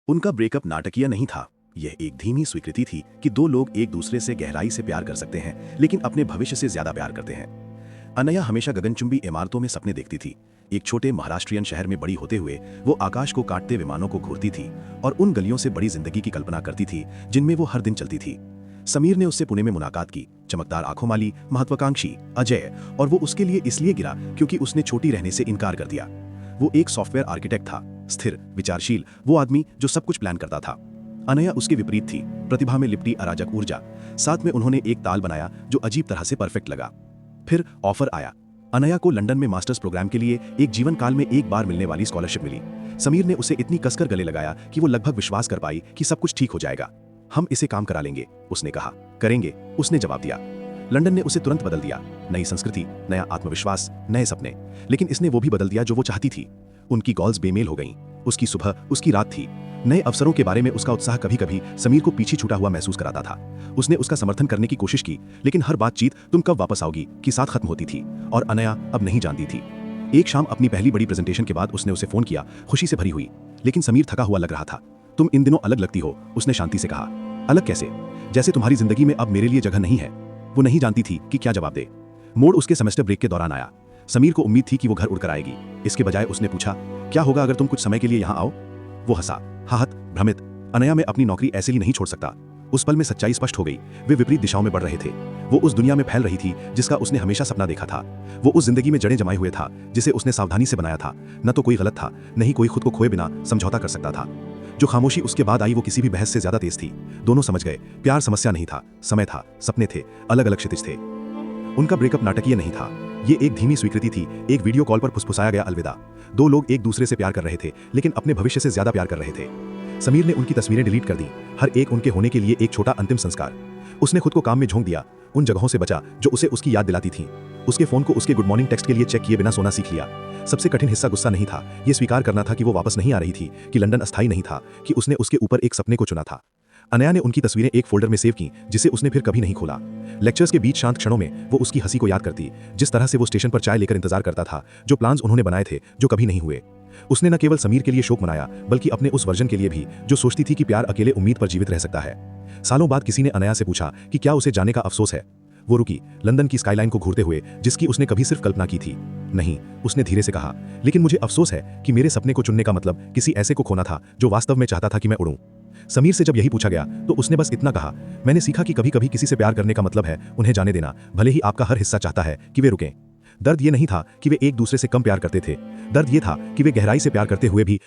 उनका ब्रेकअप नाटकीय नहीं था। यह एक धीमी स्वीकृति थी कि दो लोग एक दूसरे से गहराई से प्यार कर सकते हैं, लेकिन अपने भविष्य से ज्यादा प्यार करते हैं। अनया हमेशा गगनचुंबी इमारतों में सपने देखती थी। एक छोटे महाराष्ट्रियन शहर में बड़ी होते हुए वो आकाश को काटते विमानों को घूरती थी और उन गलियों से बड़ी जिंदगी की कल्पना करती थी जिनमें वो हर दिन चलती थी। समीर ने उससे पुणे में मुलाकात की। चमकदार आंखों वाली, महत्वाकांक्षी, अजय, और वो उसके लिए इसलिए गिरा क्योंकि उसने छोटी रहने से इनकार कर दिया। वो एक सॉफ्टवेयर आर्किटेक्ट था, स्थिर, विचारशील, वो आदमी जो सब कुछ प्लान करता था। अनया उसके विपरीत थी, प्रतिभा में लिपटी अराजक ऊर्जा। साथ में उन्होंने एक ताल बनाया जो अजीब तरह से परफेक्ट लगा। फिर ऑफर आया। अनया को लंदन में मास्टर्स प्रोग्राम के लिए एक जीवन काल में एक बार मिलने वाली स्कॉलरशिप मिली। समीर ने उसे इतनी कसकर गले लगाया कि वो लगभग विश्वास कर पाई कि सब कुछ ठीक हो जाएगा। हम इसे काम करा लेंगे, उसने कहा। करेंगे, उसने जवाब दिया। लंदन ने उसे तुरंत बदल दिया। नई संस्कृति, नया आत्मविश्वास, नए सपने। लेकिन इसने वो भी बदल दिया जो वो चाहती थी। उनकी गोल्स बेमेल हो गईं। उसकी सुबह उसकी रात थी। नए अवसरों के बारे में उसका उत्साह कभी कभी समीर को पीछे छूटा हुआ महसूस कराता था। उसने उसका समर्थन करने की कोशिश की, लेकिन हर बातचीत तुम कब वापस आओगी की साथ खत्म होती थी, और अनया अब नहीं जानती थी। एक शाम अपनी पहली बड़ी प्रेजेंटेशन के बाद उसने उसे फोन किया, खुशी से भरी हुई। लेकिन समीर थका हुआ लग रहा था। तुम इन दिनों अलग लगती हो, उसने शांति से कहा। अलग कैसे? जैसे तुम्हारी जिंदगी में अब मेरे लिए जगह नहीं है। वो नहीं जानती थी कि क्या जवाब दे। मोड़ उसके सेमेस्टर ब्रेक के दौरान आया। समीर को उम्मीद थी कि वो घर उड़कर आएगी। इसके बजाय उसने पूछा, क्या होगा अगर तुम कुछ समय के लिए यहाँ आओ? वो हंसा, आहत, भ्रमित। अनया में अपनी नौकरी ऐसे ही नहीं छोड़ सकता। उस पल में सच्चाई स्पष्ट हो गई। वे विपरीत दिशाओं में बढ़ रहे थे। वो उस दुनिया में फैल रही थी जिसका उसने हमेशा सपना देखा था। वो उस जिंदगी में जड़ें जमाए हुए था जिसे उसने सावधानी से बनाया था। न तो कोई गलत था, न ही कोई खुद को खोए बिना समझौता कर सकता था। जो खामोशी उसके बाद आई वो किसी भी बहस से ज्यादा तेज थी। दोनों समझ गए, प्यार समस्या नहीं था, समय था, सपने थे, अलग अलग क्षितिज थे। उनका ब्रेकअप नाटकीय नहीं था। ये एक धीमी स्वीकृति थी, एक वीडियो कॉल पर फुसफुसाया गया अलविदा। दो लोग एक दूसरे से प्यार कर रहे थे, लेकिन अपने भविष्य से ज्यादा प्यार कर रहे थे। समीर ने उनकी तस्वीरें डिलीट कर दी, हर एक उनके होने के लिए एक छोटा अंतिम संस्कार। उसने खुद को काम में झोंक दिया, उन जगहों से बचा जो उसे उसकी याद दिलाती थी। उसके फोन को उसके गुड मॉर्निंग टेक्स्ट के लिए चेक किए बिना सोना सीख लिया। सबसे कठिन हिस्सा गुस्सा नहीं था, ये स्वीकार करना था कि वो वापस नहीं आ रही थी, कि लंदन अस्थायी नहीं था, कि उसने उसके ऊपर एक सपने को चुना था। अनया ने उनकी तस्वीरें एक फोल्डर में सेव की जिसे उसने फिर कभी नहीं खोला। लेक्चर्स के बीच शांत क्षणों में वो उसकी हंसी को याद करती, जिस तरह से वो स्टेशन पर चाय लेकर इंतजार करता था, जो प्लान्स उन्होंने बनाए थे जो कभी नहीं हुए। उसने न केवल समीर के लिए शोक मनाया, बल्कि अपने उस वर्जन के लिए भी जो सोचती थी कि प्यार अकेले उम्मीद पर जीवित रह सकता है। सालों बाद किसी ने अनया से पूछा कि क्या उसे जाने का अफसोस है। वो रुकी, लंदन की स्काईलाइन को घूरते हुए, जिसकी उसने कभी सिर्फ कल्पना की थी। नहीं, उसने धीरे से कहा, लेकिन मुझे अफसोस है कि मेरे सपने को चुनने का मतलब किसी ऐसे को खोना था जो वास्तव में चाहता था कि मैं उड़ूं। समीर से जब यही पूछा गया तो उसने बस इतना कहा, मैंने सीखा कि कभी कभी किसी से प्यार करने का मतलब है उन्हें जाने देना, भले ही आपका हर हिस्सा चाहता है कि वे रुकें। दर्द ये नहीं था कि वे एक दूसरे से कम प्यार करते थे, दर्द ये था कि वे गहराई से प्यार करते हुए भी